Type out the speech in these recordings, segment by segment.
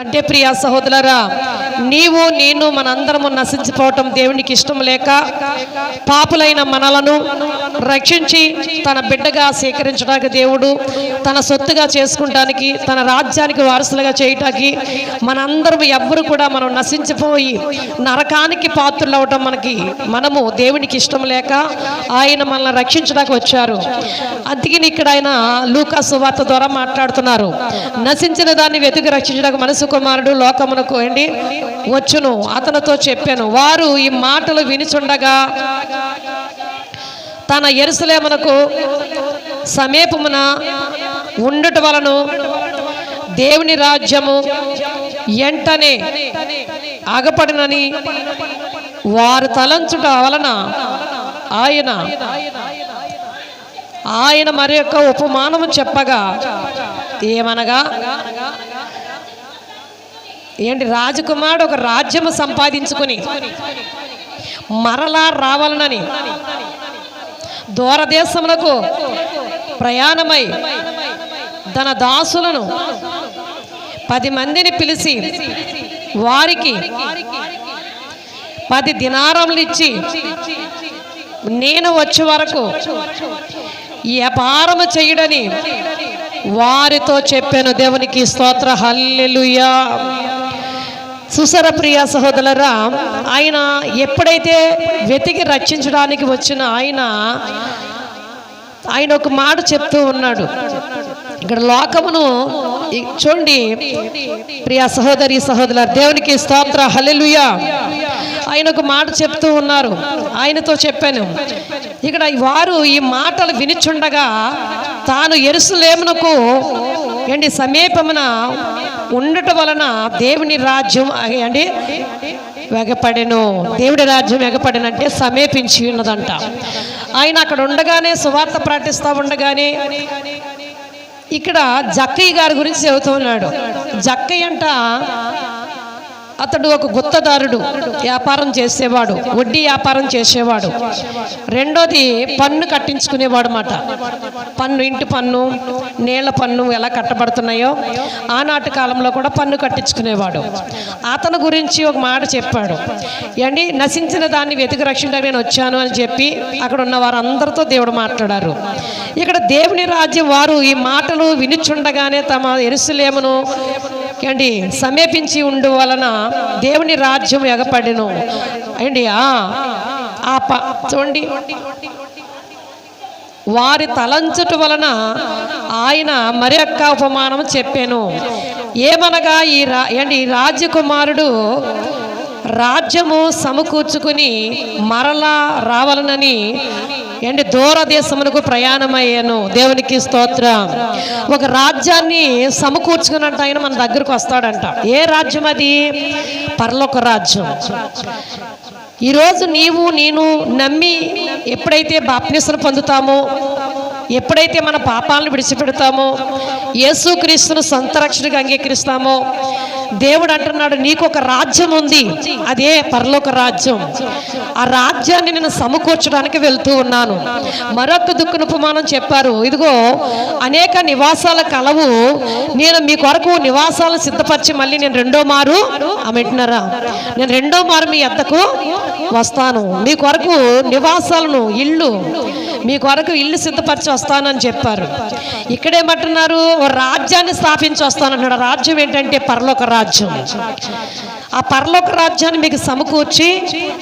అంటే ప్రియ సహోదరులారా, నీవు నేను మనందరము నశించిపోవటం దేవునికి ఇష్టం లేక పాపులైన మనలను రక్షించి తన బిడ్డగా స్వీకరించడానికి దేవుడు తన సొత్తుగా చేసుకుంటానికి తన రాజ్యానికి వారసులుగా చేయటానికి మనందరం ఎవ్వరు కూడా మనం నశించిపోయి నరకానికి పాత్రలు అవటం మనము దేవునికి ఇష్టం లేక ఆయన మనల్ని రక్షించడానికి వచ్చారు. అందుకని ఇక్కడ ఆయన లూకా సువార్త ద్వారా మాట్లాడుతున్నారు. నశించిన దాన్ని వెతికి రక్షించడానికి మనసు కుమారుడు లోకమునకు వచ్చును, అతనితో చెప్పాను. వారు ఈ మాటలు వినిచుండగా తన యెరూషలేమునకు సమీపమున ఉండుట వలన దేవుని రాజ్యము వెంటనే ఆగపడినని వారు తలంచుట వలన ఆయన మరి యొక్క ఉపమానము చెప్పగా ఏమనగా, రాజకుమారుడు ఒక రాజ్యము సంపాదించుకుని మరలా రావాలనని దూరదేశములకు ప్రయాణమై తన దాసులను 10 మందిని పిలిచి వారికి 10 దినారములు ఇచ్చి, నేను వచ్చే వరకు వ్యాపారము చేయడని వారితో చెప్పాను. దేవునికి స్తోత్ర, హల్లెలూయా. సుసర ప్రియ సహోదరులారా, ఆయన ఎప్పుడైతే వెతికి రక్షించడానికి వచ్చిన ఆయన ఒక మాట చెప్తూ ఉన్నాడు. ఇక్కడ లోకమును చూడండి ప్రియ సహోదరి సహోదరులారా, దేవునికి స్తోత్ర, హల్లెలూయా. ఆయన ఒక మాట చెప్తూ ఉన్నారు. ఆయనతో చెప్పాను. ఇక్కడ వారు ఈ మాటలు వినిచుండగా తాను యెరూషలేమునకు సమీపమున ఉండటం వలన దేవుని రాజ్యం వెగపడెను. దేవుడి రాజ్యం వెగపడెనంటే సమీపించి ఉన్నదంట. ఆయన అక్కడ ఉండగానే సువార్త ప్రకటిస్తూ ఉండగానే ఇక్కడ జక్కయ్య గారి గురించి చెబుతూ ఉన్నాడు. జక్కయ్య అంట అతడు ఒక గుత్తదారుడు, వ్యాపారం చేసేవాడు, వడ్డీ వ్యాపారం చేసేవాడు. రెండోది పన్ను కట్టించుకునేవాడు మాట. పన్ను, ఇంటి పన్ను, నీళ్ల పన్ను ఎలా కట్టబడుతున్నాయో ఆనాటి కాలంలో కూడా పన్ను కట్టించుకునేవాడు. అతని గురించి ఒక మాట చెప్పాడు. నశించిన దాన్ని వెతికి రక్షించడానికి నేను వచ్చాను అని చెప్పి అక్కడ ఉన్న వారందరితో దేవుడు మాట్లాడారు. ఇక్కడ దేవుని రాజ్యం వారు ఈ మాటలు వినిచుండగానే తమ యెరూషలేమును సమీపించి ఉండు వలన దేవుని రాజ్యం ఎగపడెను. చూడండి, వారి తలంచుట వలన ఆయన మరి యొక్క ఉపమానం చెప్పాను. ఏమనగా ఈ రాజకుమారుడు రాజ్యము సమకూర్చుకుని మరలా రావాలనని దూరదేశమునకు ప్రయాణమయ్యాను. దేవునికి స్తోత్రం. ఒక రాజ్యాన్ని సమకూర్చుకున్నట్టు ఆయన మన దగ్గరకు వస్తాడంట. ఏ రాజ్యం అది? పరలోక రాజ్యం. ఈరోజు నీవు నేను నమ్మి ఎప్పుడైతే బాప్తిస్మం పొందుతామో, ఎప్పుడైతే మన పాపాలను విడిచిపెడతామో, యేసుక్రీస్తును సొంత రక్షణగా అంగీకరిస్తామో, దేవుడు అంటున్నాడు నీకు ఒక రాజ్యం ఉంది, అదే పరలోక రాజ్యం. ఆ రాజ్యాన్ని నేను సమకూర్చడానికి వెళ్తూ ఉన్నాను. మరొక దుఃఖన ఉపమానం చెప్పారు. ఇదిగో అనేక నివాసాల కలవు, నేను మీ కొరకు నివాసాలను సిద్ధపరిచి మళ్ళీ నేను రెండో మారు మీ వద్దకు వస్తాను. మీ కొరకు నివాసాలను, ఇల్లు, మీ కొరకు ఇల్లు సిద్ధపరిచి వస్తానని చెప్పారు. ఇక్కడేమంటున్నారు? రాజ్యాన్ని స్థాపించి వస్తానన్నాడు. రాజ్యం ఏంటంటే పరలోక రాజ్యం. ఆ పరలోక రాజ్యాన్ని మీకు సమకూర్చి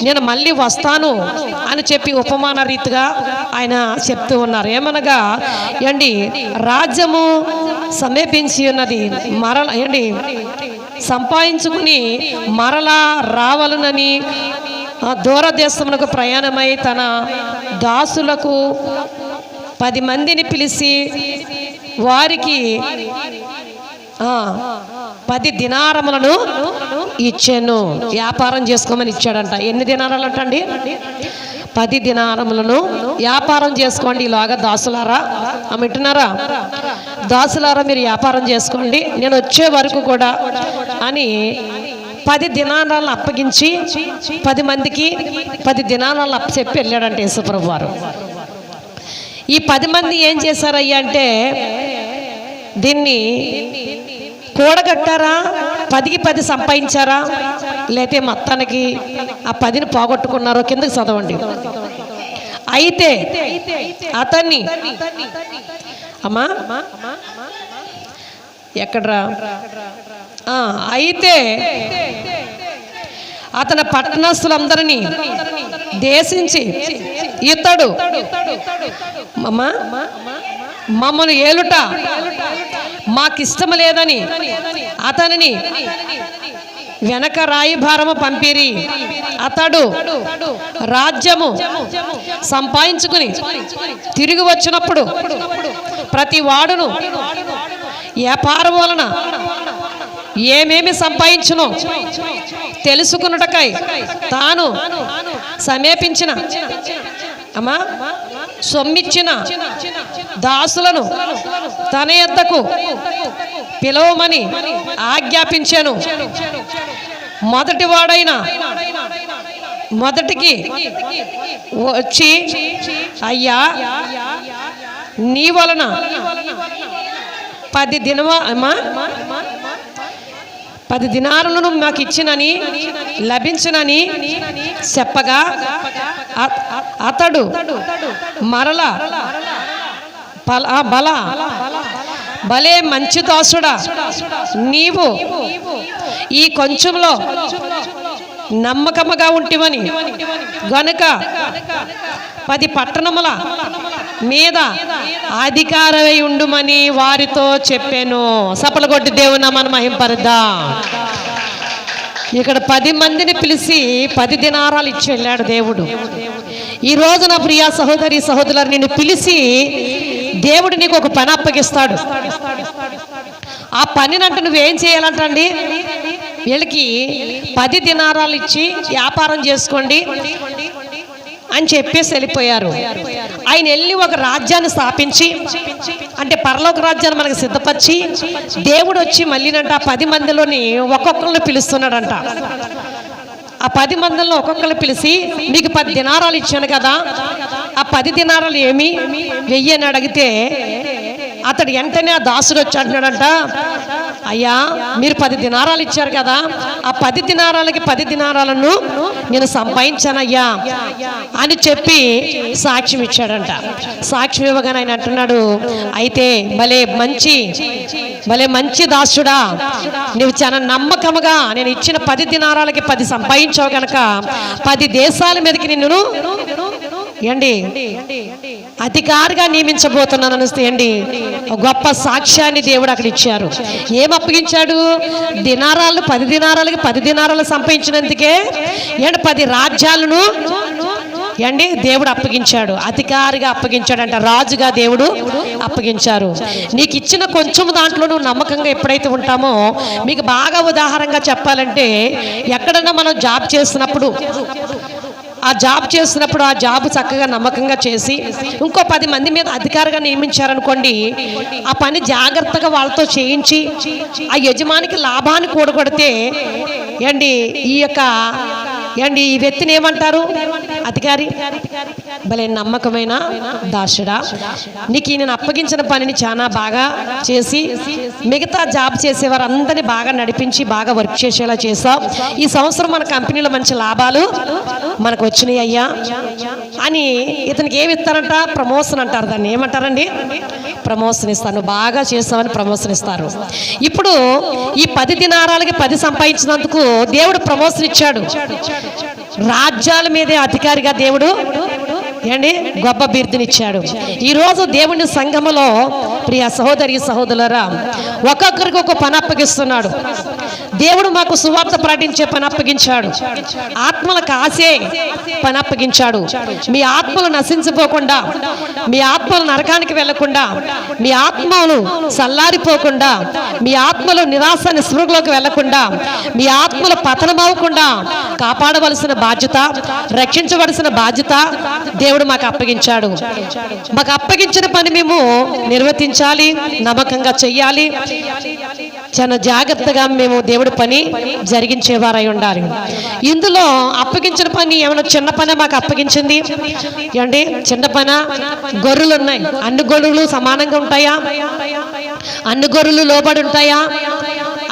నేను మళ్ళీ వస్తాను అని చెప్పి ఉపమాన రీతిగా ఆయన చెప్తూ ఉన్నారు. ఏమనగా రాజ్యము సమీపించి ఉన్నది, సంపాదించుకుని మరలా రావాలనని దూరదేశమునకు ప్రయాణమై తన దాసులకు 10 మందిని పిలిచి వారికి 10 దినారములను ఇచ్చాను. వ్యాపారం చేసుకోమని ఇచ్చాడంట. ఎన్ని దినారాలు అంటండి? 10 దినారములను వ్యాపారం చేసుకోండి. ఇలాగా దాసులారా, వింటున్నారా? దాసులారా మీరు వ్యాపారం చేసుకోండి, నేను వచ్చే వరకు కూడా అని 10 దినారాలను అప్పగించి 10 మందికి 10 దినారాలను అప్పచెప్పి వెళ్ళాడంటే యేసుప్రభు వారు. ఈ 10 మంది ఏం చేశారయ్యా అంటే దీన్ని కూడగట్టారా 10కి 10 సంపాదించారా, లేతే మొత్తానికి ఆ 10ని పోగొట్టుకున్నారో కిందకి చదవండి. అయితే అతన్ని అమ్మా ఎక్కడ్రా, అయితే అతని పట్టణస్థులందరినీ దేశించి ఇతడు మమ్మను ఏలుట మాకిష్టం లేదని అతనిని వెనక రాయభారము పంపిరి. అతడు రాజ్యము సంపాదించుకుని తిరిగి వచ్చినప్పుడు ప్రతి వాడును వ్యాపారం వలన ఏమేమి సంపాదించునో తెలుసుకున్నటకై తాను సమీపించిన సొమ్మిచ్చిన దాసులను తన యొద్దకు పిలవమని ఆజ్ఞాపించాను. మొదటికి వచ్చి, అయ్యా నీ వలన 10 దినారులను మాకు ఇచ్చినని లభించునని చెప్పగా అతడు మరల భలే మంచి దాసుడా, నీవు ఈ కొంచెంలో నమ్మకముగా ఉంటివని గనుక 10 పట్టణముల మీద అధికారమై ఉండుమని వారితో చెప్పాను. సపలగొట్టి దేవుని నామాన్ని మహింపరుద్దాం. ఇక్కడ 10 మందిని పిలిచి 10 దినారాలు ఇచ్చి వెళ్ళాడు దేవుడు. ఈ రోజు నా ప్రియ సహోదరి సహోదరులు, నిన్ను పిలిచి దేవుడు నీకు ఒక పని అప్పగిస్తాడు. ఆ పనినంటే నువ్వేం చేయాలంటండి, వీళ్ళకి 10 దినారాలు ఇచ్చి వ్యాపారం చేసుకోండి అని చెప్పేసి వెళ్ళిపోయారు. ఆయన వెళ్ళి ఒక రాజ్యాన్ని స్థాపించి, అంటే పరలోక రాజ్యాన్ని మనకు సిద్ధపరిచి, దేవుడు వచ్చి మళ్ళీనంట 10 మందిలోని ఒక్కొక్కరిని పిలుస్తున్నాడంట. ఆ 10 మందిలో ఒక్కొక్కరు పిలిచి, మీకు 10 దినారాలు ఇచ్చాను కదా, ఆ 10 దినారాలు ఏమి 1000 అని అడిగితే అతడు వెంటనే ఆ దాసుడు వచ్చి అంటున్నాడంట, అయ్యా మీరు 10 దినారాలు ఇచ్చారు కదా, ఆ 10 దినారాలకి 10 దినారాలను నేను సంపాదించానయ్యా అని చెప్పి సాక్ష్యం ఇచ్చాడంట. సాక్ష్యం ఇవ్వగానే ఆయన అంటున్నాడు, అయితే భలే మంచి దాసుడా, నువ్వు చాలా నమ్మకముగా నేను ఇచ్చిన 10 దినారాలకి 10 సంపాదించావు కనుక 10 దేశాల మీదకి నిన్ను అధికారిగా నియమించబోతున్నాను అనిస్తే గొప్ప సాక్ష్యాన్ని దేవుడు అక్కడ ఇచ్చారు. ఏం అప్పగించాడు? దినారాలు 10 దినారాలకి 10 దినారాలు సంపాదించినందుకే 10 రాజ్యాలను దేవుడు అప్పగించాడు. అధికారిగా అప్పగించాడంట, రాజుగా దేవుడు అప్పగించారు. నీకు ఇచ్చిన కొంచెం దాంట్లో నువ్వు నమ్మకంగా ఎప్పుడైతే ఉంటామో, మీకు బాగా ఉదాహరణగా చెప్పాలంటే, ఎక్కడన్నా మనం జాబ్ చేస్తున్నప్పుడు ఆ జాబ్ చక్కగా నమ్మకంగా చేసి ఇంకో 10 మంది మీద అధికారిగా నియమించారనుకోండి, ఆ పని జాగ్రత్తగా వాళ్ళతో చేయించి ఆ యజమానికి లాభాన్ని కూడగొడితే ఈ వ్యక్తిని ఏమంటారు? అధికారి. భలే నమ్మకమైన దాసుడా, నీకు నేను అప్పగించిన పనిని చాలా బాగా చేసి మిగతా జాబ్ చేసేవారు అందరినీ బాగా నడిపించి బాగా వర్క్ చేసేలా చేసావు. ఈ సంవత్సరం మన కంపెనీలో మంచి లాభాలు మనకు వచ్చినాయి అయ్యా అని ఇతనికి ఏమి ఇస్తారంట? ప్రమోషన్ అంటారు. దాన్ని ఏమంటారండి? ప్రమోషన్ ఇస్తాను. బాగా చేస్తామని ప్రమోషన్ ఇస్తారు. ఇప్పుడు ఈ 10 దినారాలకి 10 సంపాదించినందుకు దేవుడు ప్రమోషన్ ఇచ్చాడు. రాజ్యాల మీదే అధికారిగా దేవుడు గొప్ప బిరుదునిచ్చాడు. ఈరోజు దేవుని సంఘములో ప్రియ సహోదరి సహోదరులారా, ఒక్కొక్కరికి ఒక పని అప్పగిస్తున్నాడు. దేవుడు మాకు సువార్త ప్రకటించే పని అప్పగించాడు. ఆత్మల కాసే పని అప్పగించాడు. మీ ఆత్మలు నశించిపోకుండా, మీ ఆత్మలు నరకానికి వెళ్లకుండా, మీ ఆత్మలు చల్లారిపోకుండా, మీ ఆత్మలు నిరాశ నిస్పృహలోకి వెళ్లకుండా, మీ ఆత్మలు పతనమవ్వకుండా కాపాడవలసిన బాధ్యత, రక్షించవలసిన బాధ్యత దేవుడు మాకు అప్పగించాడు. మాకు అప్పగించిన పని మేము నిర్వర్తించాలి, నమ్మకంగా చెయ్యాలి, చాలా జాగ్రత్తగా మేము దేవుడి పని జరిగించేవారై ఉండాలి. ఇందులో అప్పగించిన పని ఏమైనా చిన్న పని మాకు అప్పగించింది చిన్న పని? గొర్రెలు ఉన్నాయి. అన్ని గొర్రెలు సమానంగా ఉంటాయా? అన్ని గొర్రెలు లోబడి ఉంటాయా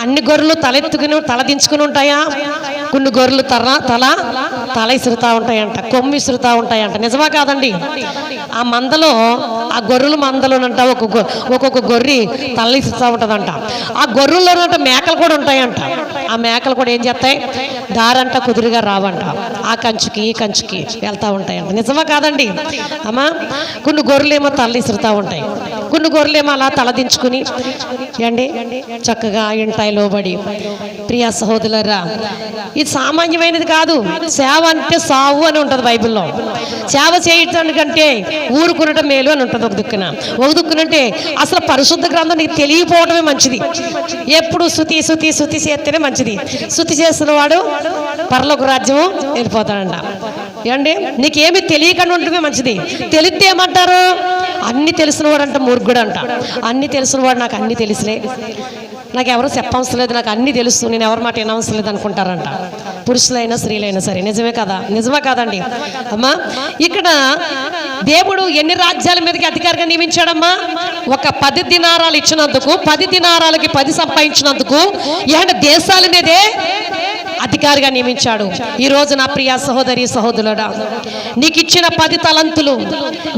అన్ని గొర్రెలు తల దించుకుని ఉంటాయా? కొన్ని గొర్రెలు తల ఇసురుతూ ఉంటాయంట, కొమ్మి ఇసురుతూ ఉంటాయంట. నిజమా కాదండి? ఆ మందలో, ఆ గొర్రెల మందలోనంట ఒక్కొక్క గొర్రె తల ఇసురుతూ ఉంటుందంట. ఆ గొర్రెల్లోనంట మేకలు కూడా ఉంటాయంట. ఆ మేకలు కూడా ఏం చేస్తాయి? దారంట కుదురుగా రావంట, ఆ కంచుకి ఈ కంచుకి వెళ్తూ ఉంటాయంట. నిజమా కాదండి అమ్మా? కొన్ని గొర్రెలు ఏమో తల ఇసురుతూ ఉంటాయి, కొన్ని గొర్రెలు ఏమో అలా తలదించుకుని ఏండి చక్కగా ఇంటాయి లోబడి. ప్రియ సహోదరులారా, ఇది సామాన్యమైనది కాదు. సేవ అంటే సావు అని ఉంటుంది బైబిల్లో. సేవ చేయటానికంటే ఊరుకునటం మేలు అని ఉంటుంది ఒక దిక్కున. ఒక దిక్కునంటే అసలు పరిశుద్ధ గ్రంథం నీకు తెలియపోవడమే మంచిది. ఎప్పుడు శృతి శృతి శృతి చేస్తేనే మంచిది. శృతి చేసిన వాడు పరలోక రాజ్యము వెళ్ళిపోతాడంట. ఏమండి, నీకేమి తెలియకుండా ఉండటమే మంచిది. తెలిస్తే ఏమంటారు? అన్నీ తెలిసిన వాడు అంట మూర్ఖుడు అంట. అన్నీ తెలిసిన వాడు నాకు అన్నీ తెలిసిలే, నాకు ఎవరు చెప్పవసరం లేదు, నాకు అన్నీ తెలుసు, నేను ఎవరి మాట వినవసరం లేదు అనుకుంటారంట. పురుషులైనా స్త్రీలైనా సరే. నిజమే కదా? నిజమా కాదండి అమ్మా? ఇక్కడ దేవుడు ఎన్ని రాజ్యాల మీదకి అధికారిగా నియమించాడమ్మా? ఒక 10 దినారాలు ఇచ్చినందుకు, 10 దినారాలకి 10 సంపాదించినందుకు దేశాల మీదే అధికారిగా నియమించాడు. ఈ రోజు నా ప్రియ సహోదరి సహోదరుడా, నీకు ఇచ్చిన 10 తలంతులు,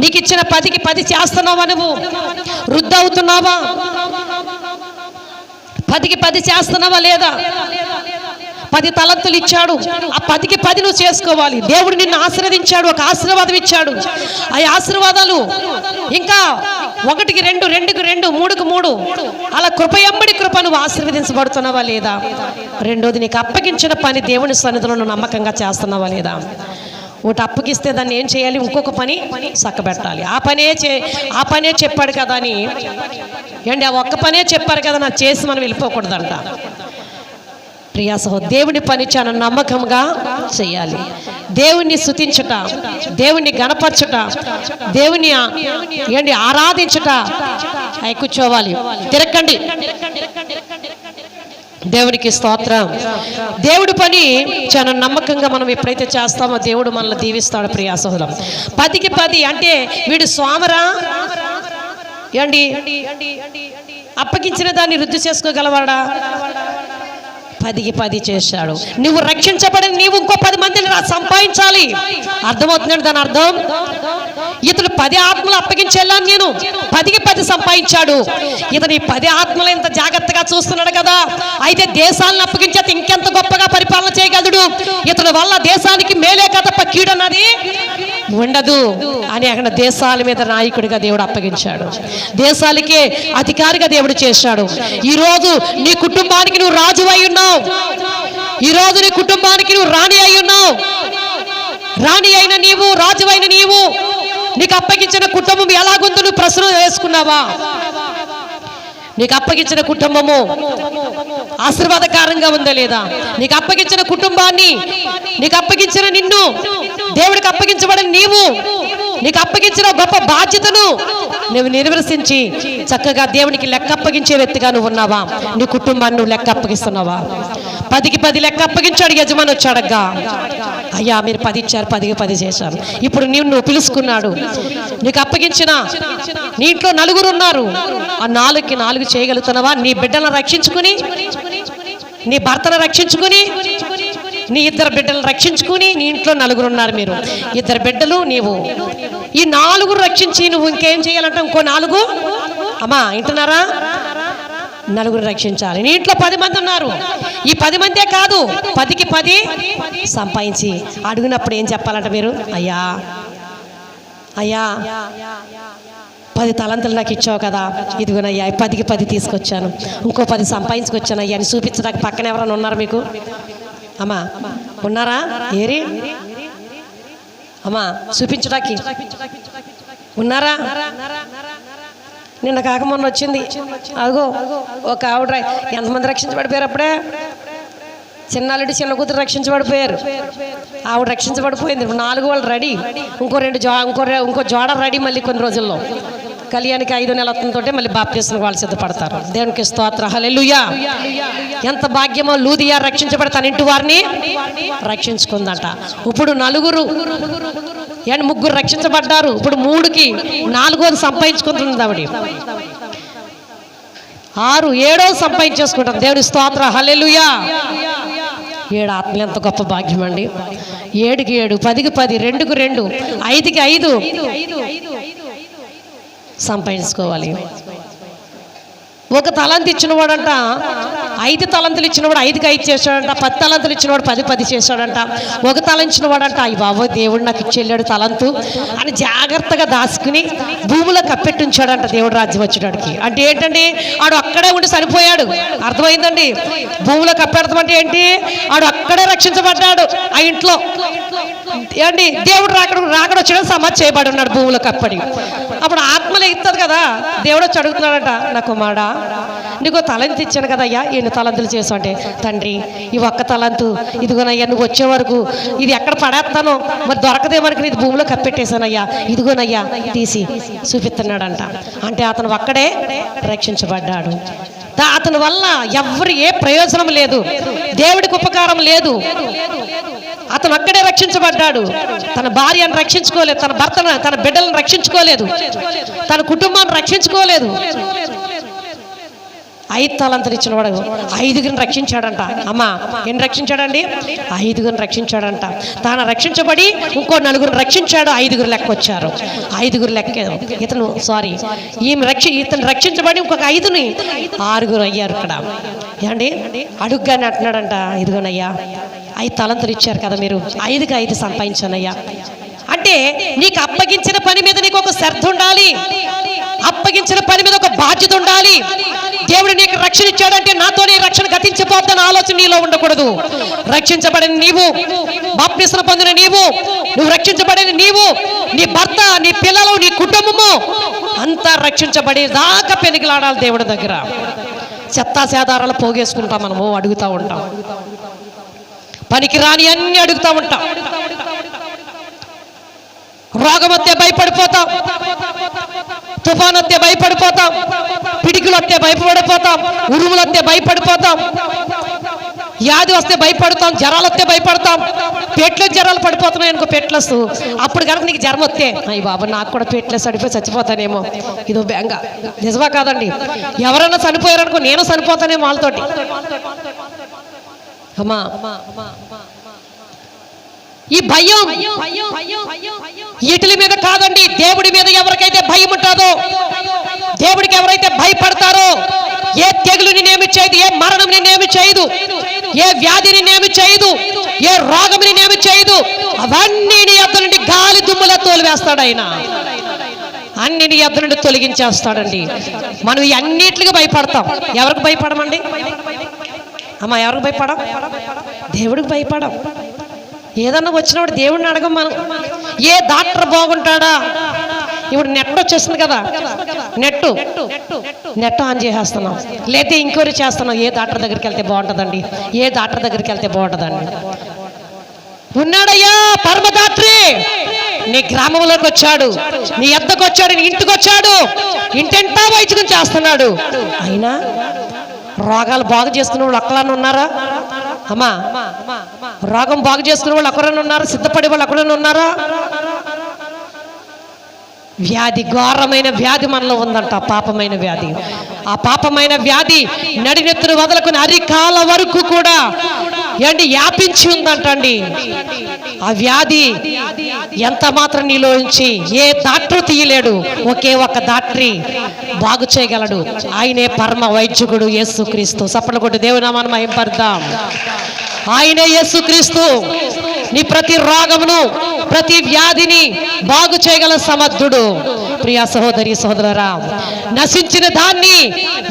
నీకు ఇచ్చిన 10కి 10 చేస్తున్నావా? నువ్వు వృద్ధి అవుతున్నావా? 10కి 10 చేస్తున్నావా లేదా? 10 తలంతులు ఇచ్చాడు, ఆ 10కి 10 నువ్వు చేసుకోవాలి. దేవుడు నిన్ను ఆశీర్వదించాడు, ఒక ఆశీర్వాదం ఇచ్చాడు. ఆ ఆశీర్వాదాలు ఇంకా 1కి 2, 2కి 2, 3కి 3 అలా కృపయంబడి కృప నువ్వు ఆశీర్వదించబడుతున్నావా లేదా? రెండోది, నీకు అప్పగించిన పని దేవుని సన్నిధిలో నువ్వు నమ్మకంగా చేస్తున్నావా లేదా? ఒకటి అప్పగిస్తే దాన్ని ఏం చేయాలి? ఇంకొక పని చక్కబెట్టాలి. ఆ పనే చెప్పాడు కదా అని ఏంటి, ఆ ఒక్క పనే చెప్పారు కదా నాకు చేసి మనం వెళ్ళిపోకూడదంట. ప్రియా సహోదరు, దేవుని పని చాలా నమ్మకంగా చేయాలి. దేవుణ్ణి స్తుతించుట, దేవుణ్ణి గణపరచుట, దేవుని ఏంటి ఆరాధించుట. అయి కూర్చోవాలి, తిరక్కండి. దేవునికి స్తోత్రం. దేవుడి పని చాలా నమ్మకంగా మనం ఎప్పుడైతే చేస్తామో దేవుడు మనల్ని దీవిస్తాడు. ప్రియా సహోదరం, 10కి 10 అంటే వీడు స్వామరా ఏండి? అప్పగించిన దాన్ని వృద్ధి చేసుకోగలవాడా? 10కి 10 చేశాడు. నువ్వు రక్షించబడిన నీవు ఇంకో 10 మందిని సంపాదించాలి. అర్థమవుతున్నాడు దాని అర్థం? ఇతను 10 ఆత్మలు అప్పగించేళ్ళాను నేను, 10కి 10 సంపాదించాడు. ఇతను ఈ 10 ఆత్మలు ఎంత జాగ్రత్తగా చూస్తున్నాడు కదా, అయితే దేశాలను అప్పగించేది ఇంకెంత గొప్పగా పరిపాలన చేయగలడు. ఇతని వల్ల దేశానికి మేలే కదా, తప్ప కీడన్నది ఉండదు అని అక్కడ దేశాల మీద నాయకుడిగా దేవుడు అప్పగించాడు. దేశాలకే అధికారిగా దేవుడు చేశాడు. ఈరోజు నీ కుటుంబానికి నువ్వు రాజు అయి ఉన్నావు. ఈరోజు నీ కుటుంబానికి నువ్వు రాణి అయి ఉన్నావు. రాణి అయిన నీవు, రాజు అయిన నీవు, నీకు అప్పగించిన కుటుంబం ఎలాగుందో నువ్వు ప్రశ్న వేసుకున్నావా? నీకు అప్పగించిన కుటుంబము ఆశీర్వాదకరంగా ఉందా లేదా? నీకు అప్పగించిన కుటుంబాన్ని, నీకు అప్పగించిన నిన్ను, దేవుడికి అప్పగించబడిన నీవు, నీకు అప్పగించిన గొప్ప బాధ్యతను నువ్వు నిర్వర్తించి చక్కగా దేవునికి లెక్క అప్పగించే వ్యక్తిగా నువ్వు ఉన్నావా? నీ కుటుంబాన్ని నువ్వు లెక్క అప్పగిస్తున్నావా? 10కి 10 లెక్క అప్పగించాడు. యజమాని వచ్చాడగ్గా, అయ్యా మీరు 10 ఇచ్చారు, 10కి 10 చేశాను. ఇప్పుడు నువ్వు పిలుచుకున్నాడు. నీకు అప్పగించిన నీ ఇంట్లో 4 ఉన్నారు. ఆ 4కి 4 చేయగలుగుతున్నావా? నీ బిడ్డలను రక్షించుకుని, నీ భర్తను రక్షించుకుని, నీ 2 బిడ్డలను రక్షించుకుని, నీ ఇంట్లో 4 ఉన్నారు. మీరు 2 బిడ్డలు, నీవు, ఈ 4 రక్షించి నువ్వు ఇంకేం చేయాలంటే ఇంకో 4 అమ్మా వింటున్నారా? 4 రక్షించాలి. నీ ఇంట్లో 10 మంది ఉన్నారు. ఈ 10 మందే కాదు, 10కి 10 సంపాదించి అడిగినప్పుడు ఏం చెప్పాలంట మీరు? అయ్యా అయ్యా 10 తలంతులు నాకు ఇచ్చావు కదా, ఇదిగోనయ్యా 10కి 10 తీసుకొచ్చాను, ఇంకో 10 సంపాదించుకొచ్చాను అయ్యా అని చూపించడానికి పక్కన ఎవరైనా ఉన్నారు మీకు? అమ్మా ఉన్నారా? ఏరి అమ్మా చూపించడానికి ఉన్నారా? నిన్న కాక మొన్న వచ్చింది, అదిగో ఒక ఆవిడ. ఎంతమంది రక్షించబడిపోయారు అప్పుడే? చిన్నాలుడి చిన్న కూతురు రక్షించబడిపోయారు. ఆవిడ రక్షించబడిపోయింది. 4 వాళ్ళు రెడీ, ఇంకో జోడ రెడీ. మళ్ళీ కొన్ని రోజుల్లో కళ్యాణికి 5 నెలల అతనితోటే మళ్ళీ బాప్తిస్మకు వాళ్ళు సిద్ధపడతారు. దేవునికి స్తోత్రం, హల్లెలూయా. ఎంత భాగ్యమో! లూదియా రక్షించబడి తన ఇంటి వారిని రక్షించుకుందంట. ఇప్పుడు 3 రక్షించబడ్డారు. ఇప్పుడు 3కి 4వ సంపాదించుకుంటుంది ఆవిడ. 6, 7 సంపాదించేసుకుంటాం. దేవుని స్తోత్ర, హల్లెలూయా. 7 ఆత్మలు ఎంత గొప్ప భాగ్యం అండి. 7కి 7, 10కి 10, 2కి 2, 5కి 5 సంపాదించుకోవాలి. ఒక తలంతి ఇచ్చినవాడంట 5 తలంతులు ఇచ్చినవాడు 5కి 5 చేశాడంట. 10 తలంతులు ఇచ్చినవాడు 10 చేశాడంట. ఒక తల ఇచ్చినవాడంట అయ్యి బాబోయ్ దేవుడు నాకు ఇచ్చేళ్ళాడు తలంతు అని జాగ్రత్తగా దాచుకుని భూమిలో కప్పెట్టించాడంట దేవుడు రాజ్యం వచ్చేటాడికి. అంటే ఏంటండి, ఆడు అక్కడే ఉండి చనిపోయాడు. అర్థమైందండి? భూమిలో కప్పెడతామంటే ఏంటి, ఆడు అక్కడే రక్షించబడ్డాడు ఆ ఇంట్లో. ఏంటి, దేవుడు రాకడ వచ్చాడు, సమాధి చేయబడి ఉన్నాడు భూమిలో కప్పడి. అప్పుడు ఆత్మలే ఇస్తుంది కదా, దేవుడు వచ్చి అడుగుతున్నాడట, నా కుమారుడా నీకు తలంతు ఇచ్చాను కదయ్యా, ఎన్ని తలంతులు చేసావు అంటే, తండ్రి ఈ ఒక్క తలంతు ఇదిగోనయ్యా, నువ్వు వచ్చే వరకు ఇది ఎక్కడ పడేస్తానో మరి దొరకదేమనుకుని ఇది భూమిలో కప్పెట్టేశానయ్యా, ఇదిగోనయ్యా తీసి చూపిస్తున్నాడంట. అంటే అతను ఒక్కడే రక్షించబడ్డాడు. అతని వల్ల ఎవరు ఏ ప్రయోజనం లేదు, దేవుడికి ఉపకారం లేదు. అతను అక్కడే రక్షించబడ్డాడు. తన భార్యను రక్షించుకోలేదు, తన భర్తను, తన బిడ్డలను రక్షించుకోలేదు, తన కుటుంబాన్ని రక్షించుకోలేదు. 5 తలంతులు ఇచ్చినవాడు 5గురిని రక్షించాడంట. అమ్మా ఎన్ని రక్షించాడండి? 5గురిని రక్షించాడంట. తాను రక్షించబడి ఇంకో 4గురిని రక్షించాడు. 5గురు లెక్క వచ్చారు. 5గురు లెక్క ఇతను ఇతను రక్షించబడి ఇంకొక 5ని 6గురు అయ్యారు. ఇక్కడ ఏమండి అడుగ్గానే అంటున్నాడంట, ఇదిగోనయ్యా 5 తలంతులు ఇచ్చారు కదా మీరు, 5కి 5 సంపాదించానయ్యా. అంటే నీకు అప్పగించిన పని మీద నీకు ఒక శ్రద్ధ ఉండాలి, అప్పగించిన పని మీద ఒక బాధ్యత ఉండాలి. దేవుడు నీకు రక్షణ ఇచ్చాడంటే నాతో నీ రక్షణ గతించిపోద్దన్న ఆలోచన నీలో ఉండకూడదు. రక్షించబడిన నీవు, బాప్తిస్మం పొందిన నీవు, నువ్వు రక్షించబడిన నీవు, నీ భర్త, నీ పిల్లలు, నీ కుటుంబము అంతా రక్షించబడి దాకా పెనికిలాడాలి దేవుడి దగ్గర. చెత్తా సేదారాలు పోగేసుకుంటాం, మనము అడుగుతూ ఉంటాం, పనికిరాని అన్ని అడుగుతూ ఉంటాం. రోగం వస్తే భయపడిపోతాం, తుఫాను వస్తే భయపడిపోతాం, పిడికిలు వస్తే భయపడిపోతాం, ఉరుములు వస్తే భయపడిపోతాం, వ్యాధి వస్తే భయపడతాం, జ్వరాలు వస్తే భయపడతాం. పేట్లో జ్వరాలు పడిపోతున్నాయి అనుకో, పేట్లెస్. అప్పుడు కనుక నీకు జ్వరం వస్తే అయ్యి బాబా నాకు కూడా పేట్లెస్ అడిపోయి చచ్చిపోతానేమో, ఇదో బెంగ. నిజమా కాదండి? ఎవరైనా చనిపోయారనుకో, నేను చనిపోతానేమో వాళ్ళతోటి. అమ్మా ఈ భయం వీటి మీద కాదండి, దేవుడి మీద ఎవరికైతే భయం ఉంటుందో, దేవుడికి ఎవరైతే భయపడతారో, ఏ తెగులుని నేమి చేయదు, ఏ మరణంని నేమి చేయదు, ఏ వ్యాధిని నేమి చేయదు, ఏ రోగంని నేమి చేయదు. అవన్నీ నీ యొద్ద నుండి గాలి దుమ్ములా తోలివేస్తాడు ఆయన. అన్ని నీ యొద్ద నుండి తొలగించేస్తాడండి. మనం ఈ అన్నిటికి భయపడతాం. ఎవరికి భయపడమండి? అమ్మా ఎవరికి భయపడం? దేవుడికి భయపడం. ఏదన్నా వచ్చినప్పుడు దేవుడిని అడగం మనం. ఏ డాక్టర్ బాగుంటాడా? ఇప్పుడు నెట్ వచ్చేస్తుంది కదా, నెట్ ఆన్ చేసేస్తున్నాం, లేకపోతే ఇంక్వైరీ చేస్తున్నాం. ఏ డాక్టర్ దగ్గరికి వెళ్తే బాగుంటుందండి, ఏ డాక్టర్ దగ్గరికి వెళ్తే బాగుంటుందండి. ఉన్నాడయ్యా పరమ డాక్టరే, నీ గ్రామంలోకి వచ్చాడు, నీ ఎద్దకు వచ్చాడు, నీ ఇంటికి వచ్చాడు, ఇంటెంటా వైద్యం చేస్తున్నాడు. అయినా రోగాలు బాగు చేసుకునే వాళ్ళు ఒక్కలానే ఉన్నారా? అమ్మా రోగం బాగు చేసుకునే వాళ్ళు ఒకరైనా ఉన్నారా? సిద్ధపడే వాళ్ళు ఒకరైనా ఉన్నారా? వ్యాధి, ఘోరమైన వ్యాధి మనలో ఉందంట, పాపమైన వ్యాధి. ఆ పాపమైన వ్యాధి నడినెత్తును వదలుకుని అరికాల వరకు కూడా వ్యాపించి ఉందంట అండి. ఆ వ్యాధి ఎంత మాత్రం నీలో నుంచి ఏ డాక్టర్ తీయలేడు, ఒకే ఒక డాక్టరీ బాగు చేయగలడు. ఆయనే పరమ వైద్యుడు యేసుక్రీస్తు. చప్పట్లు కొట్టి దేవుని నామాన్ని మహింపరుద్దాం. ఆయనే యేసుక్రీస్తు. నీ ప్రతి రోగమును, ప్రతి వ్యాధిని బాగు చేయగల సమర్థుడు. ప్రియ సహోదరి సహోదరులారా, నశించిన దాన్ని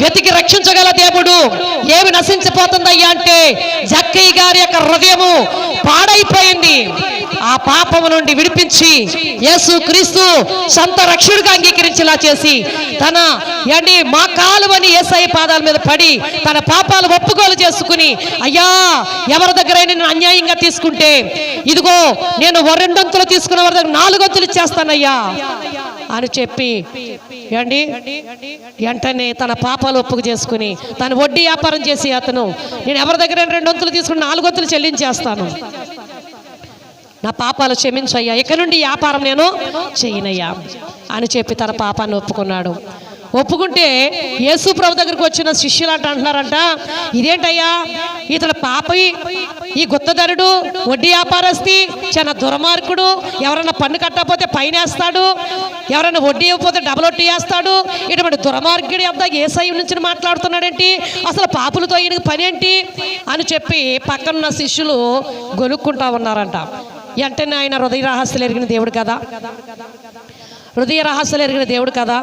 వెతికి రక్షించగల దేవుడు. ఏమి నశించిపోతుందయ్యా అంటే, జక్కయ్య గారి యొక్క హృదయము పాడైపోయింది. ఆ పాపము నుండి విడిపించి యేసుక్రీస్తు సొంత రక్షకుడిగా అంగీకరించేలా చేసి, తన మా కాలువని యేసయ్య పాదాల మీద పడి తన పాపాలు ఒప్పుకోలు చేసుకుని, అయ్యా ఎవరి దగ్గరైనా నేను అన్యాయంగా తీసుకుంటే ఇదిగో నేను 2 వంతులు తీసుకున్న వారి దగ్గర 4 వంతులు ఇచ్చేస్తానయ్యా అని చెప్పి వెంటనే తన పాపాలు ఒప్పుకు చేసుకుని, తను వడ్డీ వ్యాపారం చేసి అతను నేను ఎవరి దగ్గర 2 వంతులు తీసుకుని 4 వంతులు చెల్లించేస్తాను, నా పాపాలు క్షమించయ్యా, ఇక నుండి వ్యాపారం నేను చేయనయ్యా అని చెప్పి తన పాపాన్ని ఒప్పుకున్నాడు. ఒప్పుకుంటే యేసు ప్రభు దగ్గరికి వచ్చిన శిష్యులు అంటున్నారంట, ఇదేంటయ్యా ఇతడు పాపి, ఈ గుత్తధరుడు, వడ్డీ వ్యాపారస్తి, చాలా దుర్మార్గుడు, ఎవరన్నా పన్ను కట్టకపోతే పైన వేస్తాడు, ఎవరైనా వడ్డీ ఇవ్వకపోతే డబల్ వడ్డీ వేస్తాడు, ఇటువంటి దుర్మార్గుడు అంతా యేసయ్య నుంచి మాట్లాడుతున్నాడేంటి, అసలు పాపులతో ఈయనకి పని ఏంటి అని చెప్పి పక్కనున్న శిష్యులు గొనుక్కుంటా ఉన్నారంట. వెంటనే ఆయన హృదయ రహస్యాలు ఎరిగిన దేవుడు కదా, హృదయ రహస్యాలు ఎరిగిన దేవుడు కదా,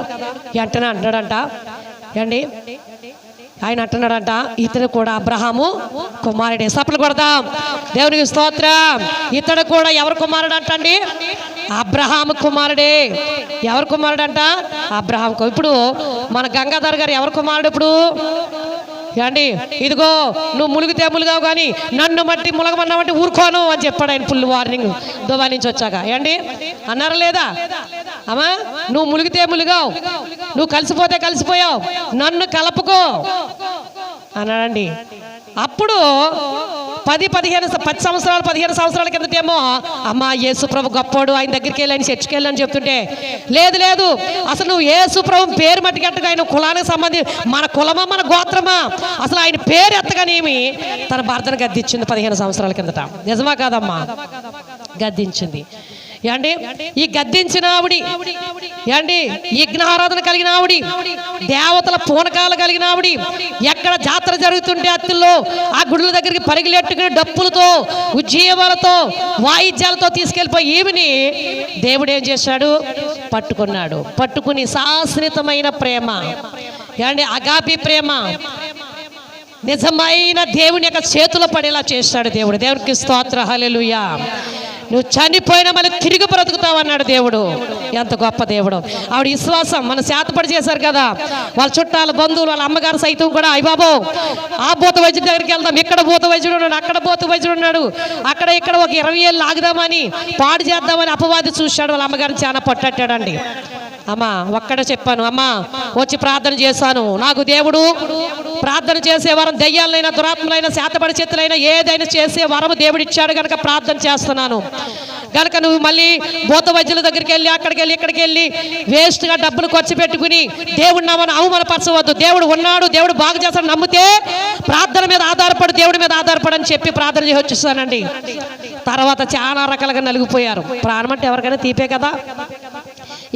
వెంటనే అంటున్నాడంట, ఏండి ఆయన అంటున్నాడంట, ఇతడు కూడా అబ్రహాము కుమారుడే. సపలు కొడదాం, దేవునికి స్తోత్రం. ఇతడు కూడా ఎవరు కుమారుడు అంటండి? అబ్రహాము కుమారుడే. ఎవరు కుమారుడు అంట? అబ్రహాం. ఇప్పుడు మన గంగాధర్ గారు ఎవరు కుమారుడు? ఇప్పుడు ఏండి, ఇదిగో నువ్వు ములిగితే ములిగావు కానీ నన్ను మట్టి ములగమన్నావంటే ఊరుకోను అని చెప్పాడు ఆయన. ఫుల్ వార్నింగ్ దుబాయ్ నుంచి వచ్చాక. ఏండి అన్నారా లేదా? అమ్మా, నువ్వు ములిగితే ములిగావు, నువ్వు కలిసిపోతే కలిసిపోయావు, నన్ను కలుపుకో అన్నాడండి. అప్పుడు 15 సంవత్సరాల కిందటేమో అమ్మ యేసు ప్రభు గొప్పోడు, ఆయన దగ్గరికి వెళ్ళి ఆయన చర్చికి వెళ్ళని చెప్తుంటే, లేదు లేదు అసలు నువ్వు యేసు ప్రభు పేరు మట్టిగట్టుగా ఆయన కులానికి సంబంధించి మన కులమా మన గోత్రమా, అసలు ఆయన పేరు ఎత్తగానేమి తన భర్తను గద్దించింది 15 సంవత్సరాల కిందట. నిజమా కాదమ్మా? గద్దించింది. ఏండి ఈ గద్దించిన ఆవిడి, ఏండి యజ్ఞారాధన కలిగిన ఆవిడి, దేవతల పూనకాలు కలిగిన ఆవిడి, ఎక్కడ జాతర జరుగుతుంటే అత్తుల్లో ఆ గుడుల దగ్గరికి పరిగెట్టుకుని డప్పులతో ఉజ్జీవాలతో వాయిద్యాలతో తీసుకెళ్ళిపోయి ఈవిని దేవుడు ఏం చేశాడు? పట్టుకున్నాడు. పట్టుకుని శాశ్వతమైన ప్రేమ, ఏండి అగాపి ప్రేమ, నిజమైన దేవుని యొక్క చేతిలో పడేలా చేశాడు దేవుడు. దేవునికి స్తోత్రం, హల్లెలూయా. నువ్వు చనిపోయినా మళ్ళీ తిరిగి బ్రతుకుతావు అన్నాడు దేవుడు. ఎంత గొప్ప దేవుడు! ఆవిడ విశ్వాసం మన శాతపడి చేశారు కదా, వాళ్ళ చుట్టాల బంధువులు వాళ్ళ అమ్మగారు సైతం కూడా, అయ్య బాబో ఆ భూత వైద్యుడి దగ్గరికి వెళ్దాం, ఇక్కడ భూత వైద్యుడు ఉన్నాడు, అక్కడ భూత వైద్యుడు ఉన్నాడు, అక్కడ ఇక్కడ ఒక 20 ఏళ్ళు ఆగుదామని పాడు చేద్దామని అపవాది చూశాడు. వాళ్ళ అమ్మగారిని చాలా పట్టట్టాడండి. అమ్మా ఒక్కడే చెప్పాను, అమ్మా వచ్చి ప్రార్థన చేశాను, నాకు దేవుడు ప్రార్థన చేసే వరం, దెయ్యాలైనా దురాత్మలైనా శాతపడి చేతులైనా ఏదైనా చేసే వరం దేవుడు ఇచ్చాడు కనుక ప్రార్థన చేస్తున్నాను కనుక నువ్వు మళ్ళీ భూత వైద్యుల దగ్గరికి వెళ్ళి అక్కడికి వెళ్ళి ఇక్కడికి వెళ్ళి వేస్ట్గా డబ్బులు ఖర్చు పెట్టుకుని దేవుడు నామని అవమానపరచవద్దు. దేవుడు ఉన్నాడు, దేవుడు బాగు చేస్తాడు, నమ్మితే ప్రార్థన మీద ఆధారపడు, దేవుడి మీద ఆధారపడని చెప్పి ప్రార్థన చేసి వచ్చేసానండి. తర్వాత చాలా రకాలుగా నలిగిపోయారు. ప్రాణం అంటే ఎవరికైనా తీపే కదా,